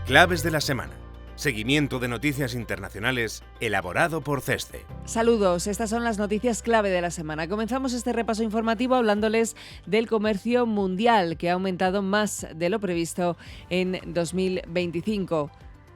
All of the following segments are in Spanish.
Claves de la semana. Seguimiento de noticias internacionales elaborado por CESCE. Saludos, estas son las noticias clave de la semana. Comenzamos este repaso informativo hablándoles del comercio mundial, que ha aumentado más de lo previsto en 2025.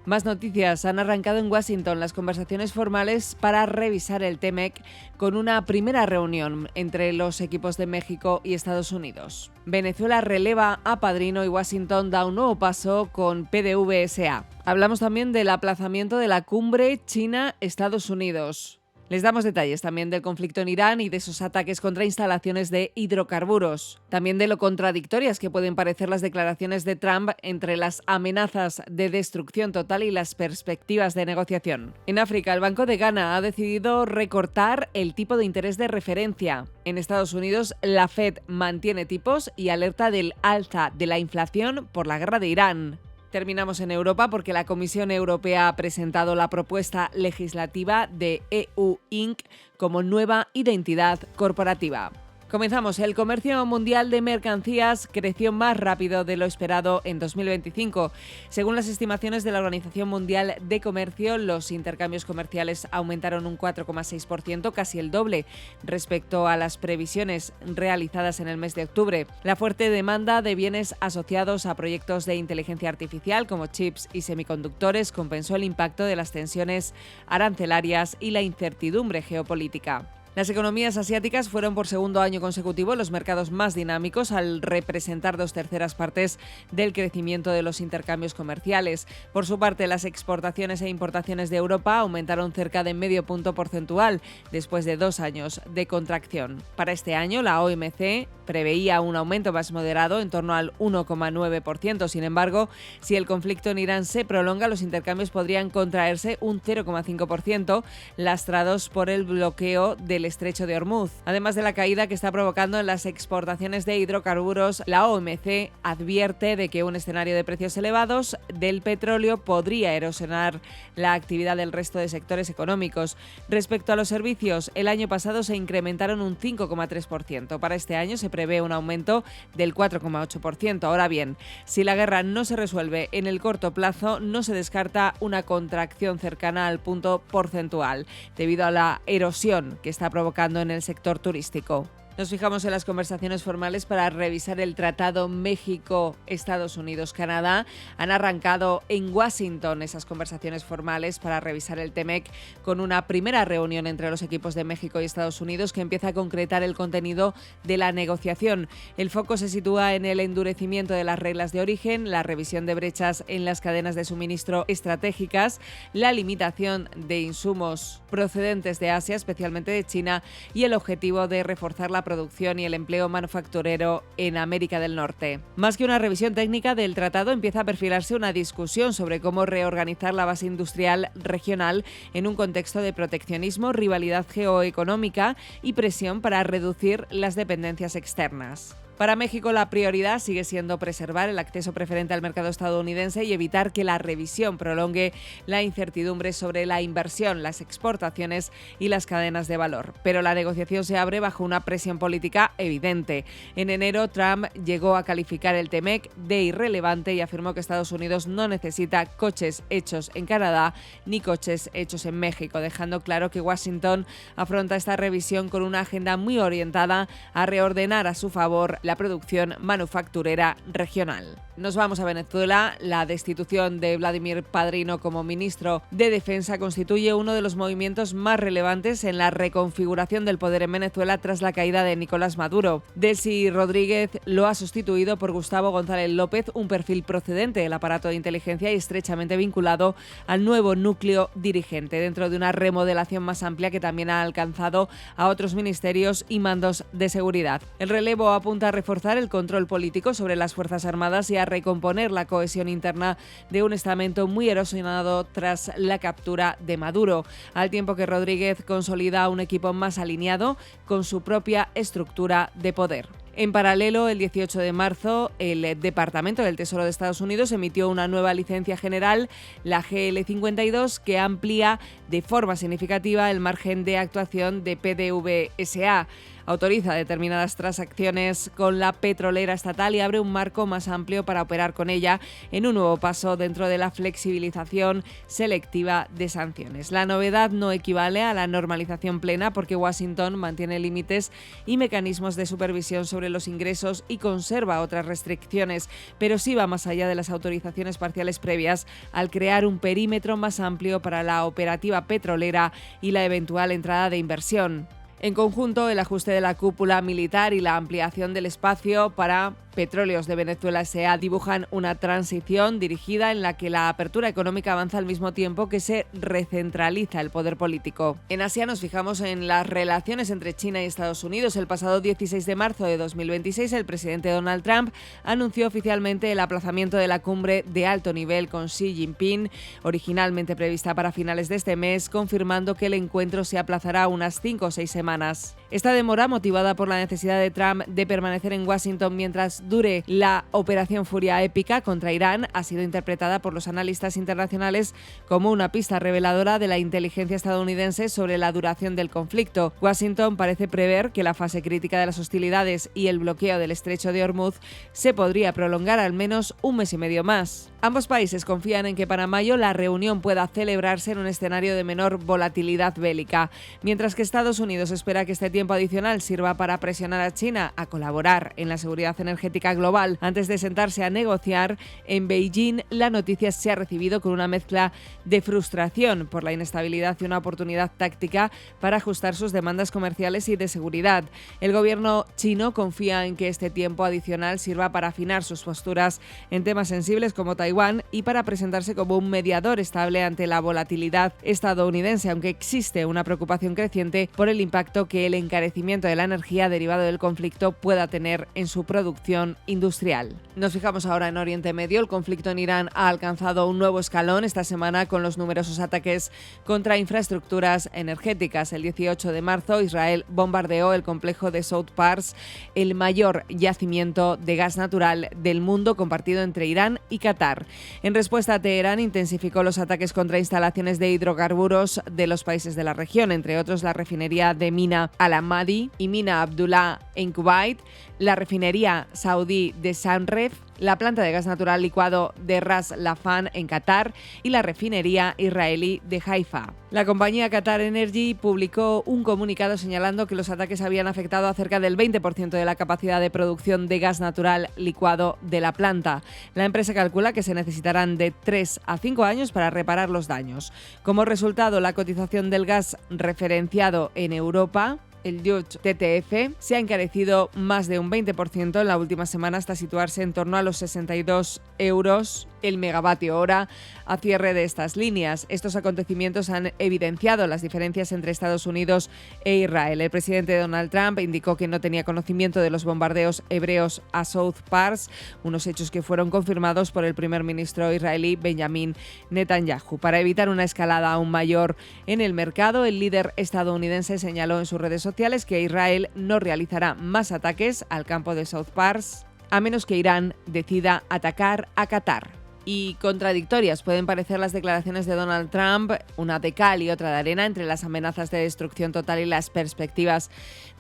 Más noticias. Han arrancado en Washington las conversaciones formales para revisar el TMEC con una primera reunión entre los equipos de México y Estados Unidos. Venezuela releva a padrino y Washington da un nuevo paso con PDVSA. Hablamos también del aplazamiento de la cumbre China-Estados Unidos. Les damos detalles también del conflicto en Irán y de esos ataques contra instalaciones de hidrocarburos. También de lo contradictorias que pueden parecer las declaraciones de Trump entre las amenazas de destrucción total y las perspectivas de negociación. En África, el Banco de Ghana ha decidido recortar el tipo de interés de referencia. En Estados Unidos, la Fed mantiene tipos y alerta del alza de la inflación por la guerra de Irán. Terminamos en Europa porque la Comisión Europea ha presentado la propuesta legislativa de EU Inc. como nueva identidad corporativa. Comenzamos. El comercio mundial de mercancías creció más rápido de lo esperado en 2025. Según las estimaciones de la Organización Mundial de Comercio, los intercambios comerciales aumentaron un 4,6%, casi el doble respecto a las previsiones realizadas en el mes de octubre. La fuerte demanda de bienes asociados a proyectos de inteligencia artificial como chips y semiconductores compensó el impacto de las tensiones arancelarias y la incertidumbre geopolítica. Las economías asiáticas fueron por segundo año consecutivo los mercados más dinámicos al representar 2/3 partes del crecimiento de los intercambios comerciales. Por su parte, las exportaciones e importaciones de Europa aumentaron cerca de medio punto porcentual después de 2 años de contracción. Para este año, la OMC preveía un aumento más moderado en torno al 1,9%. Sin embargo, si el conflicto en Irán se prolonga, los intercambios podrían contraerse un 0,5%, lastrados por el bloqueo del estrecho de Hormuz. Además de la caída que está provocando en las exportaciones de hidrocarburos, la OMC advierte de que un escenario de precios elevados del petróleo podría erosionar la actividad del resto de sectores económicos. Respecto a los servicios, el año pasado se incrementaron un 5,3%. Para este año se prevé un aumento del 4,8%. Ahora bien, si la guerra no se resuelve en el corto plazo, no se descarta una contracción cercana al punto porcentual, debido a la erosión que está provocando en el sector turístico. Nos fijamos en las conversaciones formales para revisar el Tratado México-Estados Unidos-Canadá. Han arrancado en Washington esas conversaciones formales para revisar el TMEC con una primera reunión entre los equipos de México y Estados Unidos que empieza a concretar el contenido de la negociación. El foco se sitúa en el endurecimiento de las reglas de origen, la revisión de brechas en las cadenas de suministro estratégicas, la limitación de insumos procedentes de Asia, especialmente de China, y el objetivo de reforzar la producción y el empleo manufacturero en América del Norte. Más que una revisión técnica del tratado, empieza a perfilarse una discusión sobre cómo reorganizar la base industrial regional en un contexto de proteccionismo, rivalidad geoeconómica y presión para reducir las dependencias externas. Para México, la prioridad sigue siendo preservar el acceso preferente al mercado estadounidense y evitar que la revisión prolongue la incertidumbre sobre la inversión, las exportaciones y las cadenas de valor. Pero la negociación se abre bajo una presión política evidente. En enero, Trump llegó a calificar el TMEC de irrelevante y afirmó que Estados Unidos no necesita coches hechos en Canadá ni coches hechos en México, dejando claro que Washington afronta esta revisión con una agenda muy orientada a reordenar a su favor la producción manufacturera regional. Nos vamos a Venezuela. La destitución de Vladimir Padrino como ministro de Defensa constituye uno de los movimientos más relevantes en la reconfiguración del poder en Venezuela tras la caída de Nicolás Maduro. Delcy Rodríguez lo ha sustituido por Gustavo González López, un perfil procedente del aparato de inteligencia y estrechamente vinculado al nuevo núcleo dirigente, dentro de una remodelación más amplia que también ha alcanzado a otros ministerios y mandos de seguridad. El relevo apunta a reforzar el control político sobre las Fuerzas Armadas y a recomponer la cohesión interna de un estamento muy erosionado tras la captura de Maduro, al tiempo que Rodríguez consolida un equipo más alineado con su propia estructura de poder. En paralelo, el 18 de marzo, el Departamento del Tesoro de Estados Unidos emitió una nueva licencia general, la GL52, que amplía de forma significativa el margen de actuación de PDVSA. autoriza determinadas transacciones con la petrolera estatal y abre un marco más amplio para operar con ella en un nuevo paso dentro de la flexibilización selectiva de sanciones. La novedad no equivale a la normalización plena porque Washington mantiene límites y mecanismos de supervisión sobre los ingresos y conserva otras restricciones, pero sí va más allá de las autorizaciones parciales previas al crear un perímetro más amplio para la operativa petrolera y la eventual entrada de inversión. En conjunto, el ajuste de la cúpula militar y la ampliación del espacio para Petróleos de Venezuela S.A. dibujan una transición dirigida en la que la apertura económica avanza al mismo tiempo que se recentraliza el poder político. En Asia nos fijamos en las relaciones entre China y Estados Unidos. El pasado 16 de marzo de 2026, el presidente Donald Trump anunció oficialmente el aplazamiento de la cumbre de alto nivel con Xi Jinping, originalmente prevista para finales de este mes, confirmando que el encuentro se aplazará unas 5 o 6 semanas. Esta demora, motivada por la necesidad de Trump de permanecer en Washington mientras dure la Operación Furia Épica contra Irán, ha sido interpretada por los analistas internacionales como una pista reveladora de la inteligencia estadounidense sobre la duración del conflicto. Washington parece prever que la fase crítica de las hostilidades y el bloqueo del estrecho de Hormuz se podría prolongar al menos un mes y medio más. Ambos países confían en que para mayo la reunión pueda celebrarse en un escenario de menor volatilidad bélica, mientras que Estados Unidos espera que este tiempo adicional sirva para presionar a China a colaborar en la seguridad energética global. Antes de sentarse a negociar, en Beijing la noticia se ha recibido con una mezcla de frustración por la inestabilidad y una oportunidad táctica para ajustar sus demandas comerciales y de seguridad. El gobierno chino confía en que este tiempo adicional sirva para afinar sus posturas en temas sensibles como Taiwán y para presentarse como un mediador estable ante la volatilidad estadounidense, aunque existe una preocupación creciente por el impacto que el encarecimiento de la energía derivado del conflicto pueda tener en su producción industrial. Nos fijamos ahora en Oriente Medio. El conflicto en Irán ha alcanzado un nuevo escalón esta semana con los numerosos ataques contra infraestructuras energéticas. El 18 de marzo, Israel bombardeó el complejo de South Pars, el mayor yacimiento de gas natural del mundo compartido entre Irán y Qatar. En respuesta, Teherán intensificó los ataques contra instalaciones de hidrocarburos de los países de la región, entre otros la refinería de Mina Al-Ahmadi y Mina Abdullah en Kuwait, la refinería saudí de Sanref, la planta de gas natural licuado de Ras Laffan en Qatar y la refinería israelí de Haifa. La compañía Qatar Energy publicó un comunicado señalando que los ataques habían afectado a cerca del 20% de la capacidad de producción de gas natural licuado de la planta. La empresa calcula que se necesitarán de 3 a 5 años para reparar los daños. Como resultado, la cotización del gas referenciado en Europa, el Dutch TTF, se ha encarecido más de un 20% en la última semana hasta situarse en torno a los 62 euros el megavatio hora a cierre de estas líneas. Estos acontecimientos han evidenciado las diferencias entre Estados Unidos e Israel. El presidente Donald Trump indicó que no tenía conocimiento de los bombardeos hebreos a South Pars, unos hechos que fueron confirmados por el primer ministro israelí Benjamin Netanyahu. Para evitar una escalada aún mayor en el mercado, el líder estadounidense señaló en sus redes sociales que Israel no realizará más ataques al campo de South Pars a menos que Irán decida atacar a Qatar. Y contradictorias pueden parecer las declaraciones de Donald Trump, una de cal y otra de arena entre las amenazas de destrucción total y las perspectivas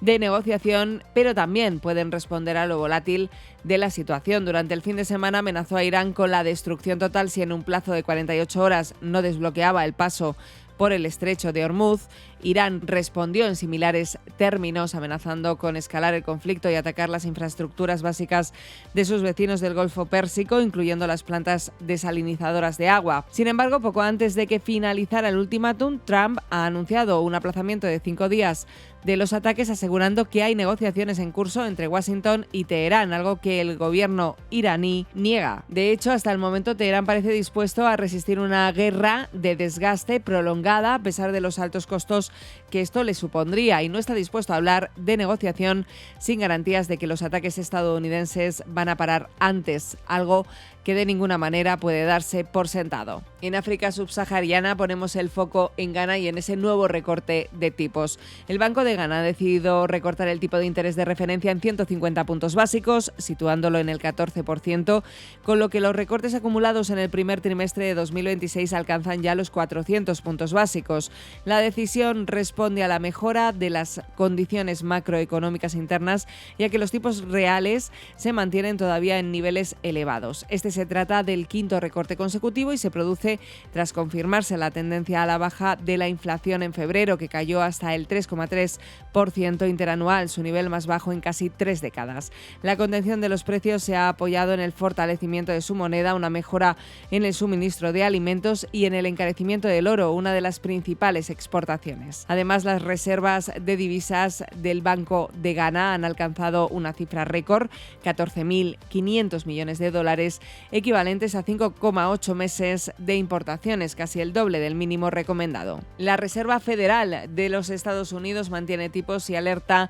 de negociación, pero también pueden responder a lo volátil de la situación. Durante el fin de semana amenazó a Irán con la destrucción total si en un plazo de 48 horas no desbloqueaba el paso por el estrecho de Hormuz. Irán respondió en similares términos, amenazando con escalar el conflicto y atacar las infraestructuras básicas de sus vecinos del Golfo Pérsico, incluyendo las plantas desalinizadoras de agua. Sin embargo, poco antes de que finalizara el ultimátum, Trump ha anunciado un aplazamiento de 5 días de los ataques, asegurando que hay negociaciones en curso entre Washington y Teherán, algo que el gobierno iraní niega. De hecho, hasta el momento Teherán parece dispuesto a resistir una guerra de desgaste prolongada a pesar de los altos costos que esto le supondría, y no está dispuesto a hablar de negociación sin garantías de que los ataques estadounidenses van a parar antes, algo que de ninguna manera puede darse por sentado. En África subsahariana ponemos el foco en Ghana y en ese nuevo recorte de tipos. El Banco de Ghana ha decidido recortar el tipo de interés de referencia en 150 puntos básicos, situándolo en el 14%, con lo que los recortes acumulados en el primer trimestre de 2026 alcanzan ya los 400 puntos básicos. La decisión responde a la mejora de las condiciones macroeconómicas internas y a que los tipos reales se mantienen todavía en niveles elevados. Este se trata del quinto recorte consecutivo y se produce tras confirmarse la tendencia a la baja de la inflación en febrero, que cayó hasta el 3,3% interanual, su nivel más bajo en casi 3 décadas. La contención de los precios se ha apoyado en el fortalecimiento de su moneda, una mejora en el suministro de alimentos y en el encarecimiento del oro, una de las principales exportaciones. Además, las reservas de divisas del Banco de Ghana han alcanzado una cifra récord, 14.500 millones de dólares, equivalentes a 5,8 meses de importaciones, casi el doble del mínimo recomendado. La Reserva Federal de los Estados Unidos mantiene tipos y alerta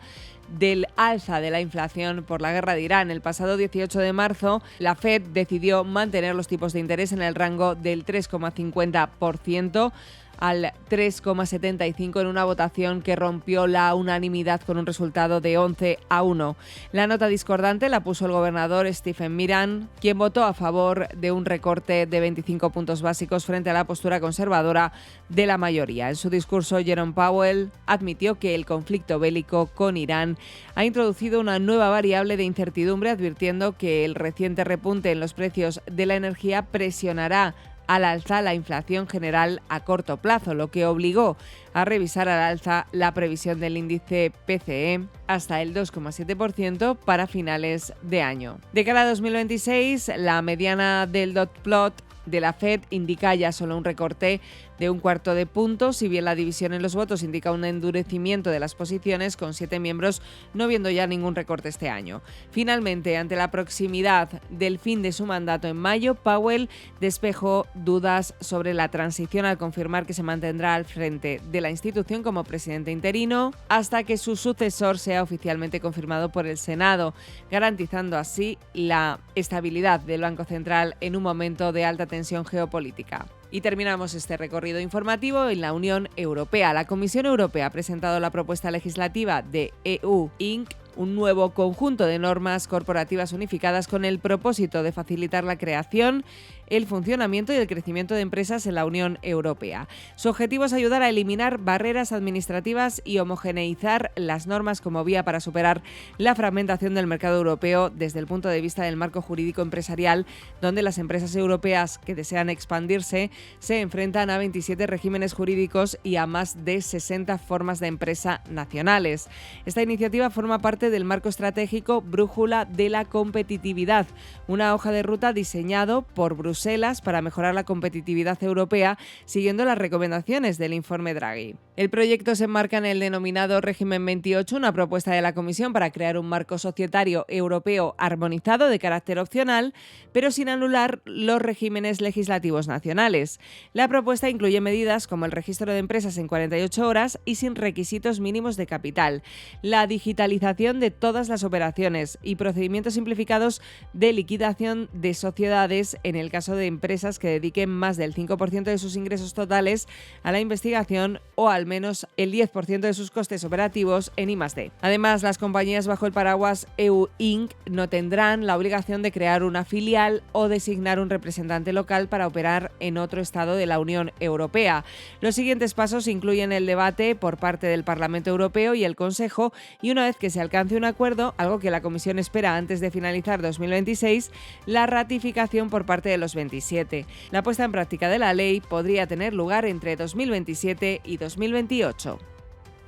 del alza de la inflación por la guerra de Irán. El pasado 18 de marzo, la Fed decidió mantener los tipos de interés en el rango del 3,50% al 3,75% en una votación que rompió la unanimidad con un resultado de 11-1. La nota discordante la puso el gobernador Stephen Miran, quien votó a favor de un recorte de 25 puntos básicos frente a la postura conservadora de la mayoría. En su discurso, Jerome Powell admitió que el conflicto bélico con Irán ha introducido una nueva variable de incertidumbre, advirtiendo que el reciente repunte en los precios de la energía presionará al alza la inflación general a corto plazo, lo que obligó a revisar al alza la previsión del índice PCE hasta el 2,7% para finales de año. De cara a 2026, la mediana del dot plot de la Fed indica ya solo un recorte de 1/4 de punto, si bien la división en los votos indica un endurecimiento de las posiciones, con 7 miembros no viendo ya ningún recorte este año. Finalmente, ante la proximidad del fin de su mandato en mayo, Powell despejó dudas sobre la transición al confirmar que se mantendrá al frente de la institución como presidente interino hasta que su sucesor sea oficialmente confirmado por el Senado, garantizando así la estabilidad del Banco Central en un momento de alta tensión geopolítica. Y terminamos este recorrido informativo en la Unión Europea. La Comisión Europea ha presentado la propuesta legislativa de EU Inc., un nuevo conjunto de normas corporativas unificadas con el propósito de facilitar la creación, el funcionamiento y el crecimiento de empresas en la Unión Europea. Su objetivo es ayudar a eliminar barreras administrativas y homogeneizar las normas como vía para superar la fragmentación del mercado europeo desde el punto de vista del marco jurídico empresarial, donde las empresas europeas que desean expandirse se enfrentan a 27 regímenes jurídicos y a más de 60 formas de empresa nacionales. Esta iniciativa forma parte del marco estratégico Brújula de la Competitividad, una hoja de ruta diseñado por Bruselas para mejorar la competitividad europea, siguiendo las recomendaciones del informe Draghi. El proyecto se enmarca en el denominado Régimen 28, una propuesta de la Comisión para crear un marco societario europeo armonizado de carácter opcional, pero sin anular los regímenes legislativos nacionales. La propuesta incluye medidas como el registro de empresas en 48 horas y sin requisitos mínimos de capital, la digitalización de todas las operaciones y procedimientos simplificados de liquidación de sociedades en el caso de empresas que dediquen más del 5% de sus ingresos totales a la investigación o al menos el 10% de sus costes operativos en I+D. Además, las compañías bajo el paraguas EU Inc. no tendrán la obligación de crear una filial o designar un representante local para operar en otro estado de la Unión Europea. Los siguientes pasos incluyen el debate por parte del Parlamento Europeo y el Consejo, y una vez que se alcance un acuerdo, algo que la Comisión espera antes de finalizar 2026, la ratificación por parte de los 27. La puesta en práctica de la ley podría tener lugar entre 2027 y 2028.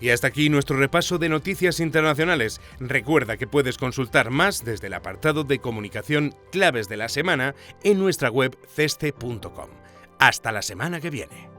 Y hasta aquí nuestro repaso de noticias internacionales. Recuerda que puedes consultar más desde el apartado de comunicación Claves de la Semana en nuestra web ceste.com. Hasta la semana que viene.